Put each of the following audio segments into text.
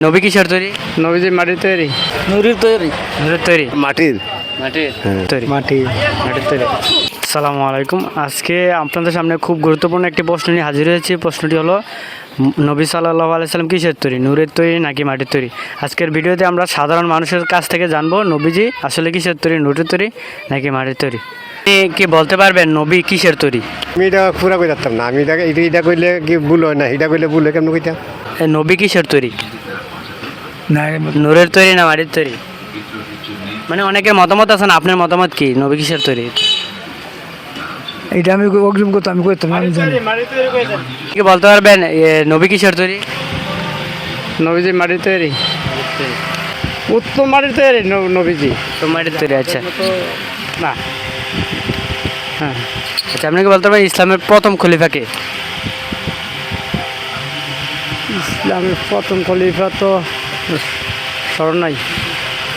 নবী কিসের তৈরি? নবীজি মাটির তৈরি। নুরির তৈরি। নূরের তৈরি। মাটির মাটির তৈরি। মাটির তৈরি। আসসালামু আলাইকুম। আজকে আপনাদের সামনে খুব গুরুত্বপূর্ণ একটি প্রশ্ন নিয়ে হাজির হয়েছি। প্রশ্নটি হলো নবী সাল্লাল্লাহু আলাইহি সাল্লাম কিসের তৈরি, নূরের তৈরি নাকি মাটির তৈরি? আজকের ভিডিওতে আমরা সাধারণ মানুষের কাছ থেকে জানবো নবীজি আসলে কিসের তৈরি, নূরের তৈরি নাকি মাটির তৈরি। আপনি কি বলতে পারবেন নবী কিসের তৈরি? আমি এটা পুরা কই যাতাম না। আমি এটা কইলে কি ভুল হয় না, এটা কইলে ভুল হয় কেমন কইতাম। নবী কিসের তৈরি, না নূরের তৈরি না মাটির তৈরি? মানে অনেকের মতামত আছে না, আপনার মতামত কি, নবী কিসের তৈরি? এটা আমি অগ্রিম করতে আমি করতাম না, আমি জানি। কি বলতে পারবেন নবী কিসের তৈরি? নবীজি মাটির তৈরি। উত্তম মাটির তৈরি নবীজি। তো মাটির তৈরি। আচ্ছা না হ্যাঁ, আচ্ছা, আপনি কি বলতে পারবেন ইসলামের প্রথম খলিফাকে? ইসলামের প্রথম খলিফা তো স্মরণ নাই।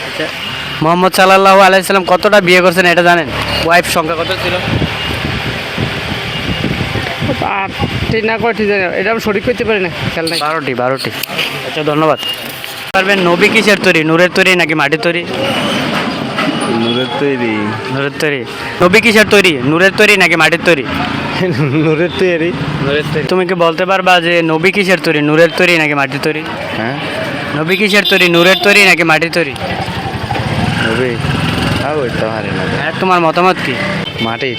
আচ্ছা, মোহাম্মদ সাল্লাল্লাহু আলাইহি সাল্লাম কতটা বিয়ে করছেন এটা জানেন? ওয়াইফ সংখ্যা কত ছিল? আটটি না কয়টি জানি, এটা আমি সঠিক করতে পারি না, খেয়াল নাই। 12টি। আচ্ছা, ধন্যবাদ। পারবেন নবী কিসের তৈরি, নূরের তৈরি নাকি মাটির তৈরি? নূরের তৈরি। নূরের তৈরি। নবী কিসের তৈরি, নূরের তৈরি নাকি মাটির তৈরি? নূরের তৈরি। নূরের তৈরি। তুমি কি বলতে পারবা যে নবী কিসের তৈরি, নূরের তৈরি নাকি মাটির তৈরি? হ্যাঁ, নবী কিসের তৈরি, নূরের তৈরি নাকি মাটির তৈরি? নবী তাও হইতে পারে না। হ্যাঁ, তোমার মতামত কি? মাটির।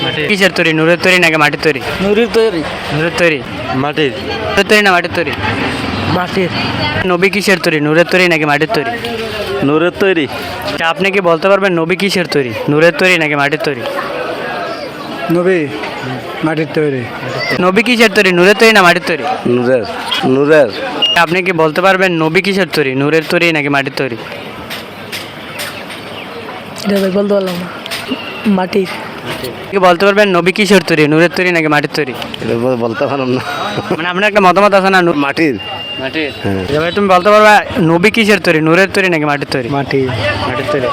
মাটির। কিসের তৈরি, নূরের তৈরি নাকি মাটির তৈরি? নুরির তৈরি। নূরের তৈরি। মাটির। নূরের তৈরি না মাটির তৈরি? মাটির। নবী কিসের তৈরি, নূরের তৈরি নাকি মাটির তৈরি? নূরের তৈরি। আচ্ছা, আপনি কি বলতে পারবেন নবী কিসের তৈরি, নূরের তৈরি নাকি মাটির তৈরি? নবী মাটির তৈরি। নবী কিসের তৈরি, নূরের তৈরি না মাটির তৈরি? নূরের। নূরের। আপনি কি বলতে পারবেন নবী কিসের তৈরি, নূরের তৈরি নাকি মাটির তৈরি? এটা ভাই বলতে পারলাম না। মাটির। কি বলতে পারবেন নবী কিসের তৈরি, নূরের তৈরি নাকি মাটির তৈরি? এটা বলতে পারলাম না। মানে আপনার একটা মতামত আছে না? মাটির। মাটির। হ্যাঁ। এবার তুমি বলতে পারবা নবী কিসের তৈরি, নূরের তৈরি নাকি মাটির তৈরি? মাটির। মাটির তৈরি।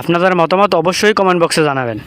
আপনাদের মতামত অবশ্যই কমেন্ট বক্সে জানাবেন।